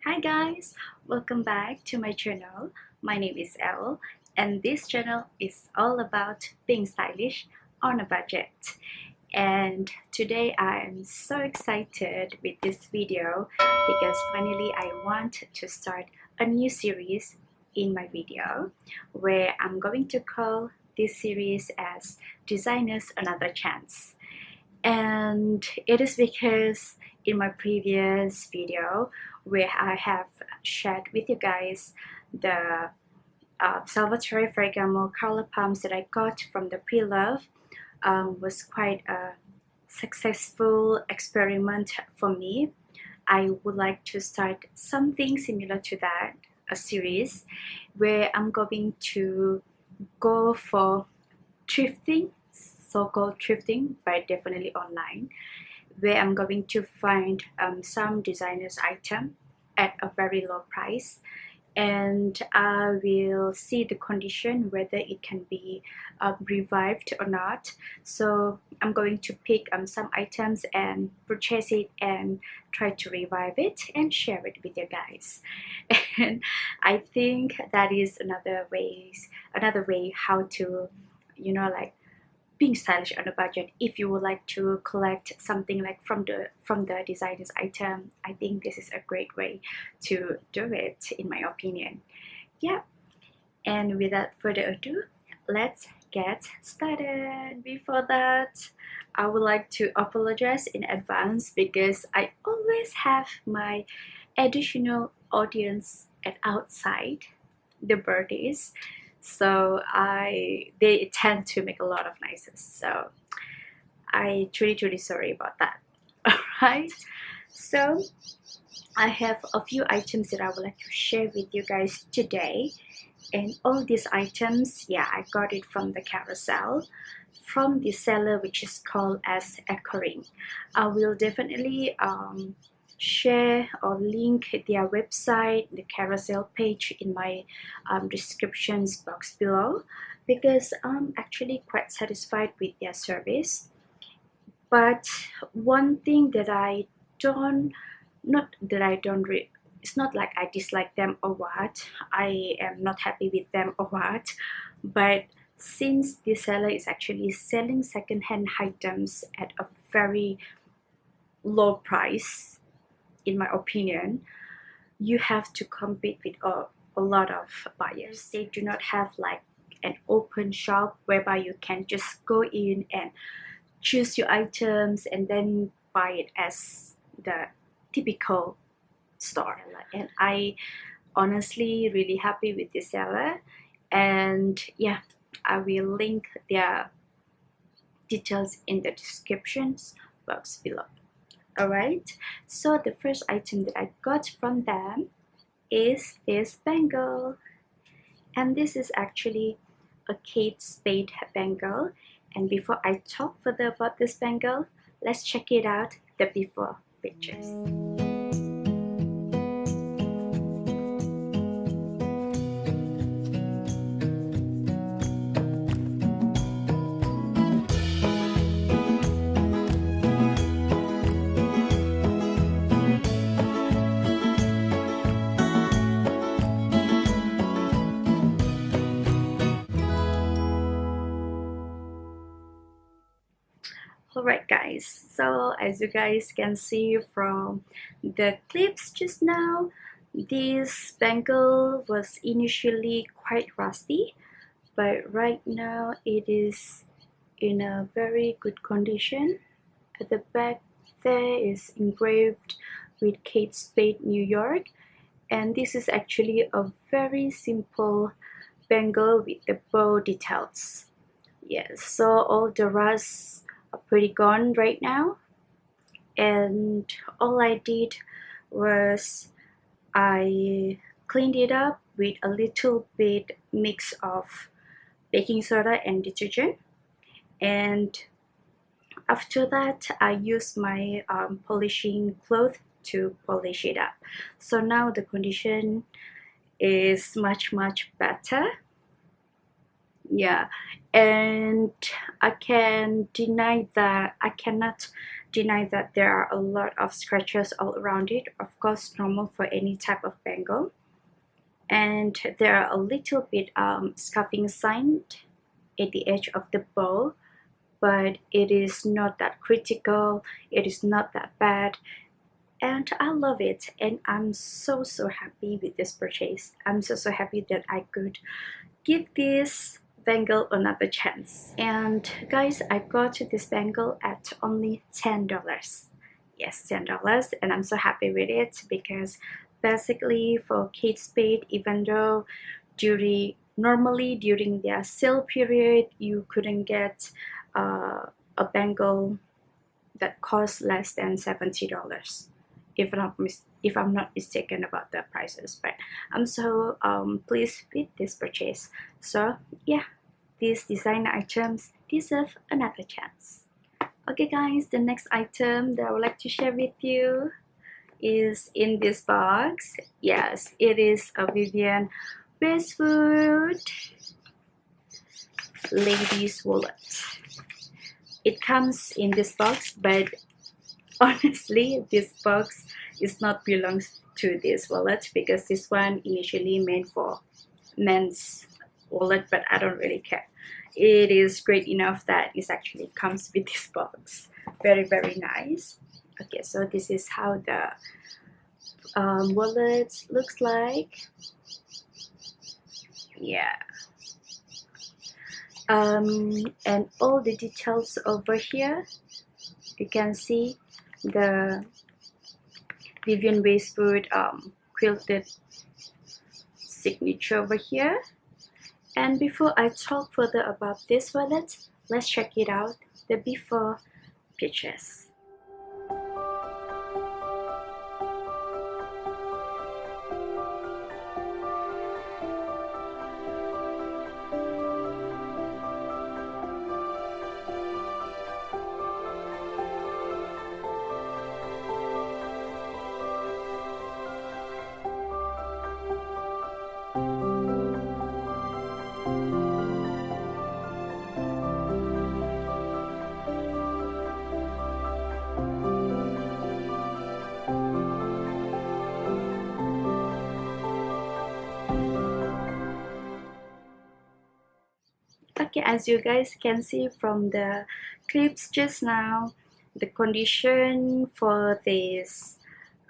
Hi guys, welcome back to my channel. My name is Elle and this channel is all about being stylish on a budget. And today I am so excited with this video because finally I want to start a new series in my video where I'm going to call this series as Designers Another Chance. And it is because in my previous video where I have shared with you guys the Salvatore Ferragamo color pumps that I got from the pre-love was quite a successful experiment for me. I would like to start something similar to that, a series where I'm going to go for thrifting, so-called thrifting, but definitely online, where I'm going to find some designers item at a very low price, and I will see the condition whether it can be revived or not. So I'm going to pick some items and purchase it and try to revive it and share it with you guys. And I think that is another way how to, like, being stylish on a budget. If you would like to collect something like from the designer's item, I think this is a great way to do it, in my opinion. Yeah, and without further ado, let's get started. Before that, I would like to apologize in advance because I always have my additional audience at outside the birthdays, so they tend to make a lot of noises, so I truly sorry about that. Alright, so I have a few items that I would like to share with you guys today, and all these items, yeah, I got it from the carousel from the seller which is called as Echoing. I will definitely share or link their website, the carousel page, in my descriptions box below, because I'm actually quite satisfied with their service. But one thing that I don't, not that I don't it's not like I dislike them or what, I am not happy with them or what, but since the seller is actually selling second-hand items at a very low price, in my opinion, you have to compete with a lot of buyers. They do not have like an open shop whereby you can just go in and choose your items and then buy it as the typical store. And I honestly really happy with the seller, and yeah, I will link their details in the descriptions box below. Alright, so the first item that I got from them is this bangle, and this is actually a Kate Spade bangle. And before I talk further about this bangle, let's check it out, the before pictures. Alright guys, so as you guys can see from the clips just now, this bangle was initially quite rusty, but right now it is in a very good condition. At the back there is engraved with Kate Spade, New York, and this is actually a very simple bangle with the bow details. Yes, so all the rust are pretty gone right now, and all I did was I cleaned it up with a little bit mix of baking soda and detergent, and after that I used my polishing cloth to polish it up. So now the condition is much better. Yeah, and I cannot deny that there are a lot of scratches all around it, of course normal for any type of bangle. And there are a little bit scuffing sign at the edge of the bow, but it is not that critical, it is not that bad, and I love it. And I'm so happy with this purchase. I'm so happy that I could give this bangle another chance. And guys, I got this bangle at only $10. Yes, $10, and I'm so happy with it because basically for Kate Spade, even though normally during their sale period you couldn't get a bangle that costs less than $70, if I'm not mistaken about the prices. But I'm so pleased with this purchase. So yeah, these design items deserve another chance. Okay guys, the next item that I would like to share with you is in this box. Yes, it is a Vivienne Westwood ladies wallet. It comes in this box, but honestly this box is not belongs to this wallet because this one initially meant for men's wallet, but I don't really care. It is great enough that it actually comes with this box. Very nice. Okay, so this is how the wallet looks like. Yeah. And all the details over here, you can see the Vivienne Westwood quilted signature over here. And before I talk further about this wallet, let's check it out, the before pictures. Okay, as you guys can see from the clips just now, the condition for this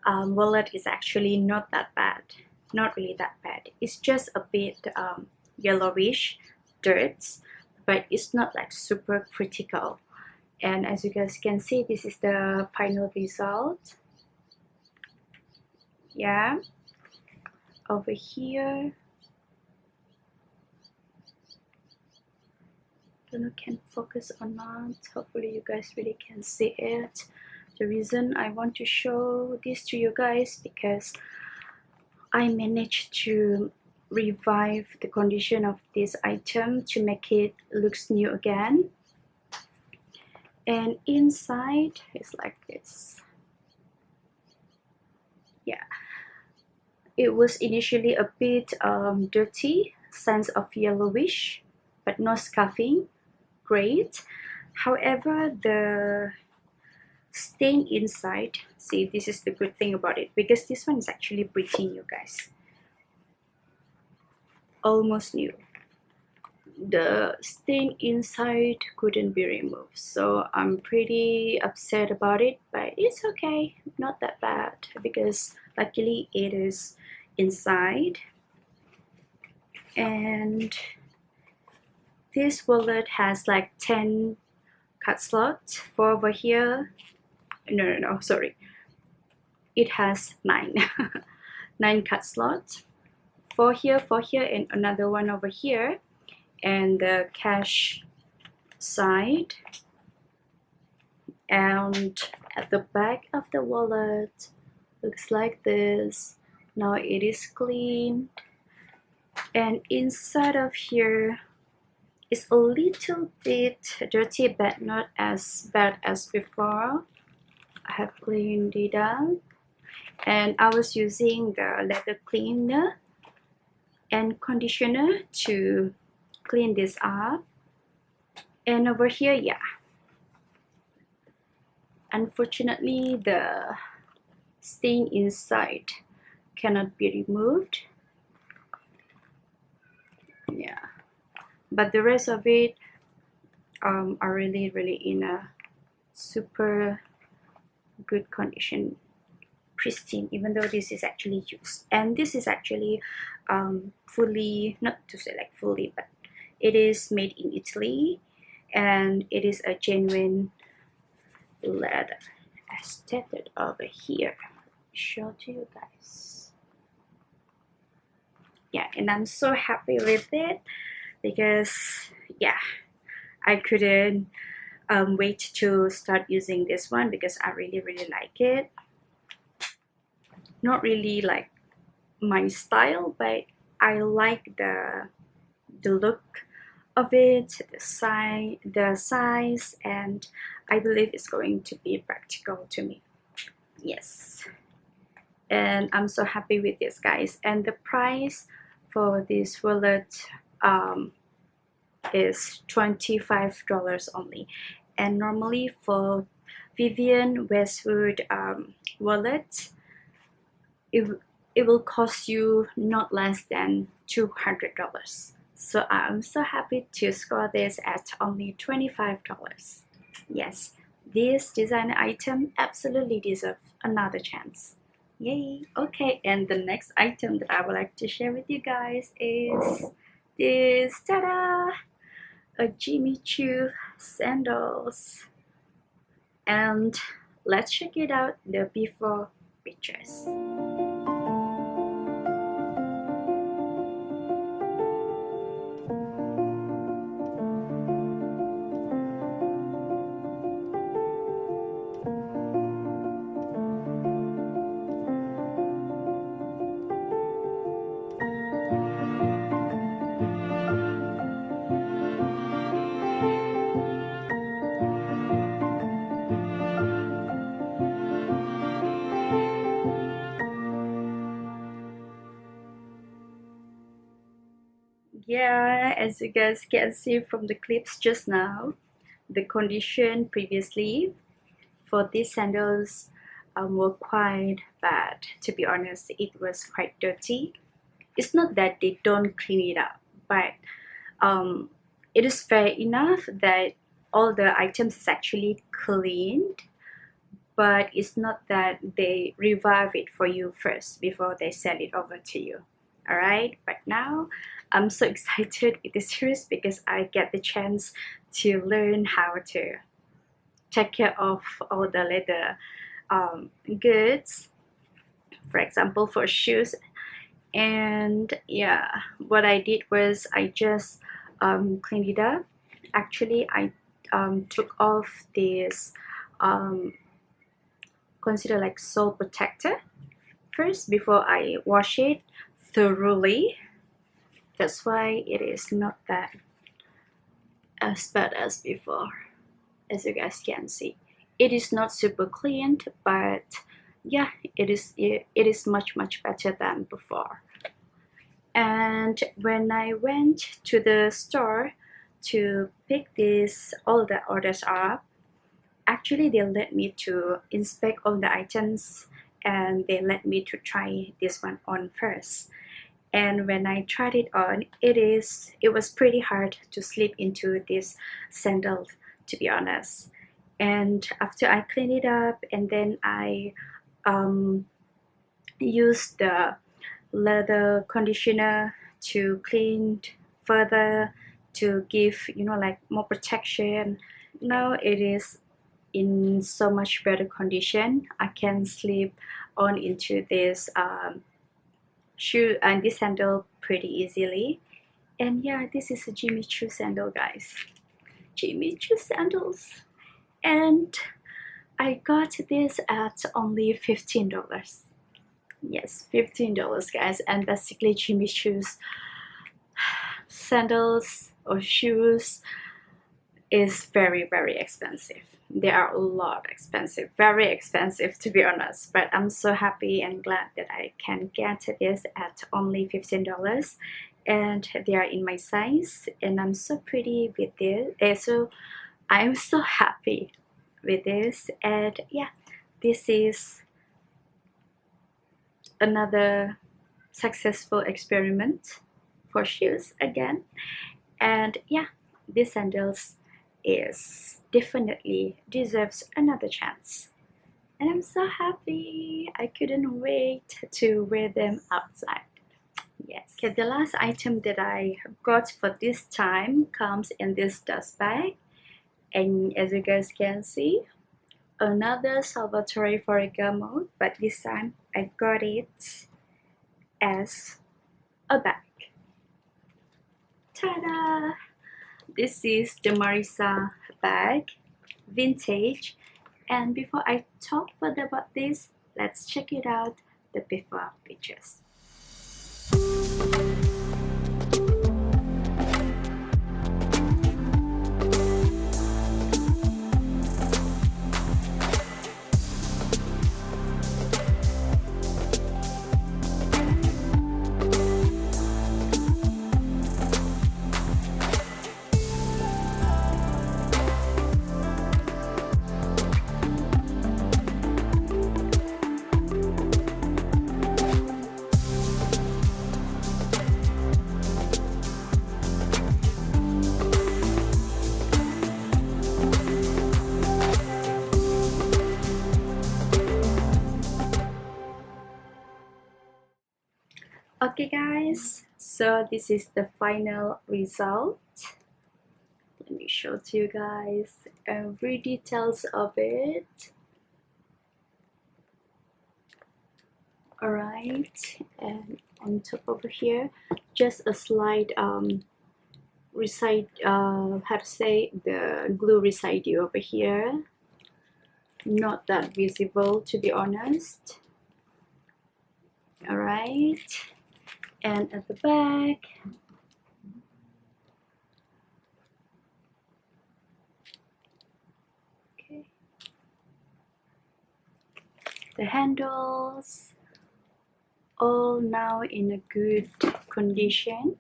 wallet is actually not that bad. Not really that bad. It's just a bit yellowish dirt, but it's not like super critical. And as you guys can see, this is the final result. Yeah, over here, don't know can focus or not. Hopefully you guys really can see it. The reason I want to show this to you guys because I managed to revive the condition of this item to make it looks new again. And inside is like this. Yeah, it was initially a bit dirty, sense of yellowish, but no scuffing. Great. However, the stain inside, see, this is the good thing about it because this one is actually pretty new, guys. Almost new. The stain inside couldn't be removed, so I'm pretty upset about it, but it's okay, not that bad because luckily it is inside. And this wallet has like 10 cut slots. For over here, no, sorry, it has 9 9 cut slots, 4 here, 4 here, and another one over here. And the cash side, and at the back of the wallet looks like this. Now it is clean, and inside of here is a little bit dirty, but not as bad as before. I have cleaned it out, and I was using the leather cleaner and conditioner to clean this up. And over here, yeah, Unfortunately, the stain inside cannot be removed. Yeah, but the rest of it are really in a super good condition, pristine, even though this is actually used. And this is actually fully, not to say like fully, but it is made in Italy, and it is a genuine leather. I stepped it over here, show to you guys. Yeah, and I'm so happy with it because yeah, I couldn't wait to start using this one because I really like it. Not really like my style, but I like the look of it, the size, and I believe it's going to be practical to me. Yes, and I'm so happy with this, guys. And the price for this wallet is $25 only, and normally for Vivienne Westwood wallet, it will cost you not less than $200. So I'm so happy to score this at only $25. Yes, this designer item absolutely deserves another chance. Yay! Okay, and the next item that I would like to share with you guys is this, ta-da! A Jimmy Choo sandals. And let's check it out, the before pictures. Yeah, as you guys can see from the clips just now, the condition previously for these sandals were quite bad. To be honest, it was quite dirty. It's not that they don't clean it up, but it is fair enough that all the items is actually cleaned, but it's not that they revive it for you first before they send it over to you. Alright, but now I'm so excited with this series because I get the chance to learn how to take care of all the leather goods, for example for shoes. And yeah, what I did was I just cleaned it up. Actually, I took off this consider like sole protector first before I wash it thoroughly. That's why it is not that as bad as before. As you guys can see, it is not super clean, but yeah, it is much better than before. And when I went to the store to pick all the orders up, actually they let me to inspect all the items, and they let me to try this one on first. And when I tried it on, it was pretty hard to slip into this sandal, to be honest. And after I cleaned it up, and then I used the leather conditioner to clean further, to give like more protection. Now it is in so much better condition. I can slip on into this shoe and this sandal pretty easily. And yeah, this is a Jimmy Choo sandal, guys. Jimmy Choo sandals. And I got this at only $15. Yes, $15, guys. And basically Jimmy Choo's sandals or shoes is very expensive. They are a lot expensive, very expensive, to be honest. But I'm so happy and glad that I can get this at only $15, and they are in my size, and I'm so pretty with this. So I'm so happy with this. And yeah, this is another successful experiment for shoes again. And yeah, this sandals is definitely deserves another chance. And I'm so happy. I couldn't wait to wear them outside. Yes. Okay, the last item that I got for this time comes in this dust bag. And as you guys can see, another Salvatore Ferragamo, but this time I got it as a bag. Ta-da! This is the Marisa bag, vintage. And before I talk further about this, let's check it out, the before pictures. Okay guys, so this is the final result. Let me show to you guys every details of it. Alright, and on top over here, just a slight how to say, the glue residue over here. Not that visible, to be honest. Alright, and at the back, okay, the handles all now in a good condition.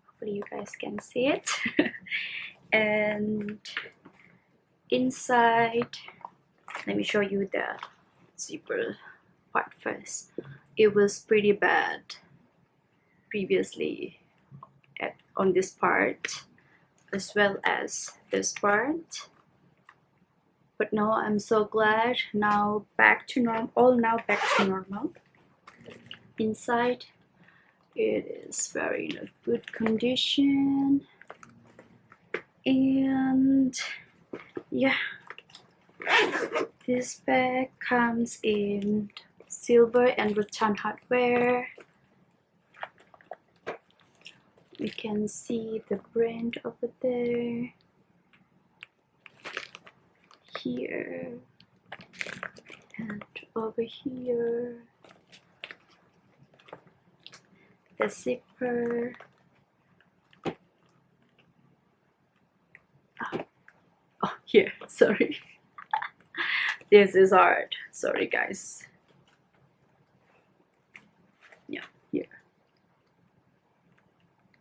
Hopefully you guys can see it. And inside, let me show you the zipper part first. It was pretty bad previously on this part as well as this part, but now I'm so glad, now back to normal, all now back to normal. Inside it is very in a good condition, and yeah, this bag comes in silver and rattan hardware. You can see the brand over there, here, and over here. The zipper. Oh, here, sorry. This is hard. Sorry, guys. Yeah, here.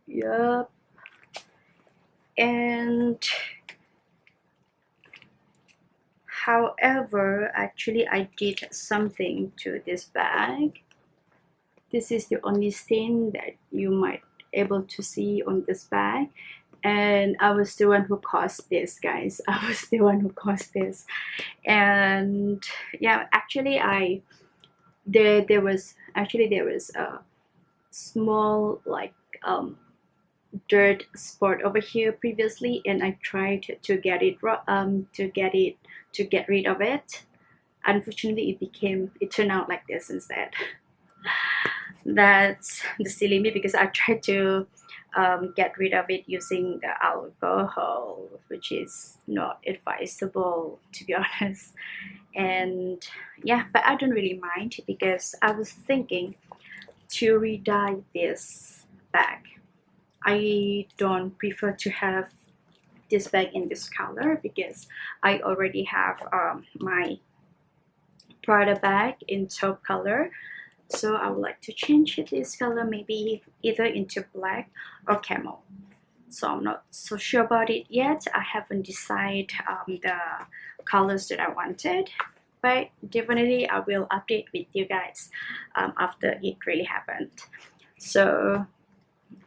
Yup. And however, actually I did something to this bag. This is the only stain that you might able to see on this bag, and I was the one who caused this, guys. I was the one who caused this. And yeah, actually there was a small like dirt spot over here previously, and I tried to get rid of it. Unfortunately, it turned out like this instead. That's the silly me, because I tried to get rid of it using the alcohol, which is not advisable, to be honest. And yeah, but I don't really mind, because I was thinking to re-dye this bag. I don't prefer to have this bag in this color, because I already have my Prada bag in taupe color. so I would like to change this color maybe either into black or camel. So I'm not so sure about it yet. I haven't decided the colors that I wanted, but definitely I will update with you guys after it really happened. So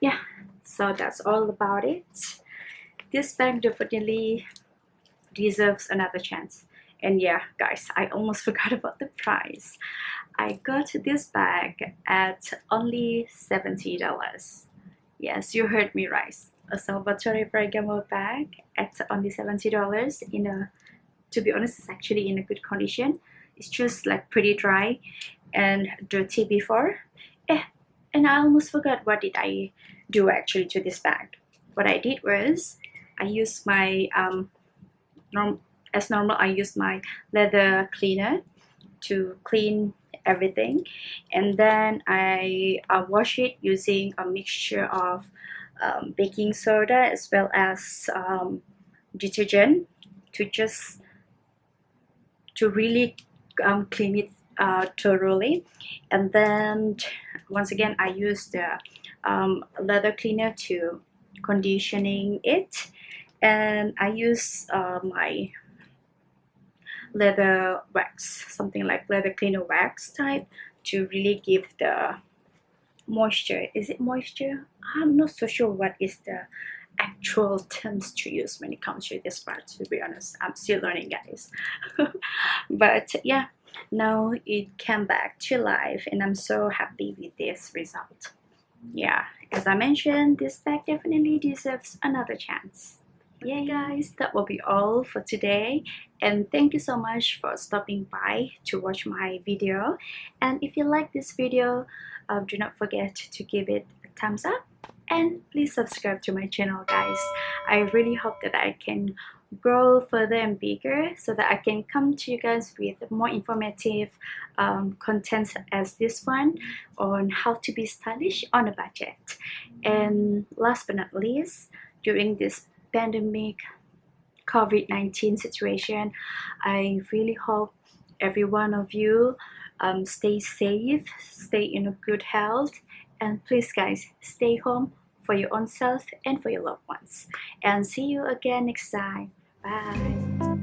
yeah, so that's all about it. This bag definitely deserves another chance. And yeah, guys, I almost forgot about the price. I got this bag at only $70. Yes, you heard me right. A Salvatore Ferragamo bag at only $70 in a, to be honest, it's actually in a good condition. It's just like pretty dry and dirty before. And I almost forgot what did I do actually to this bag. What I did was I used my as normal, I used my leather cleaner to clean everything, and then I wash it using a mixture of baking soda as well as detergent to really clean it thoroughly. And then once again I use the leather cleaner to conditioning it, and I use my leather wax, something like leather cleaner wax type, to really give the moisture. Is it moisture? I'm not so sure what is the actual terms to use when it comes to this part, to be honest. I'm still learning, guys. But yeah, now it came back to life and I'm so happy with this result. Yeah, as I mentioned, this bag definitely deserves another chance. Yeah, guys, that will be all for today, and thank you so much for stopping by to watch my video. And if you like this video, do not forget to give it a thumbs up, and please subscribe to my channel, guys. I really hope that I can grow further and bigger so that I can come to you guys with more informative content as this one on how to be stylish on a budget. And last but not least, during this pandemic COVID-19 situation, I really hope every one of you stay safe, stay in a good health, and please guys, stay home for your own self and for your loved ones. And see you again next time. Bye.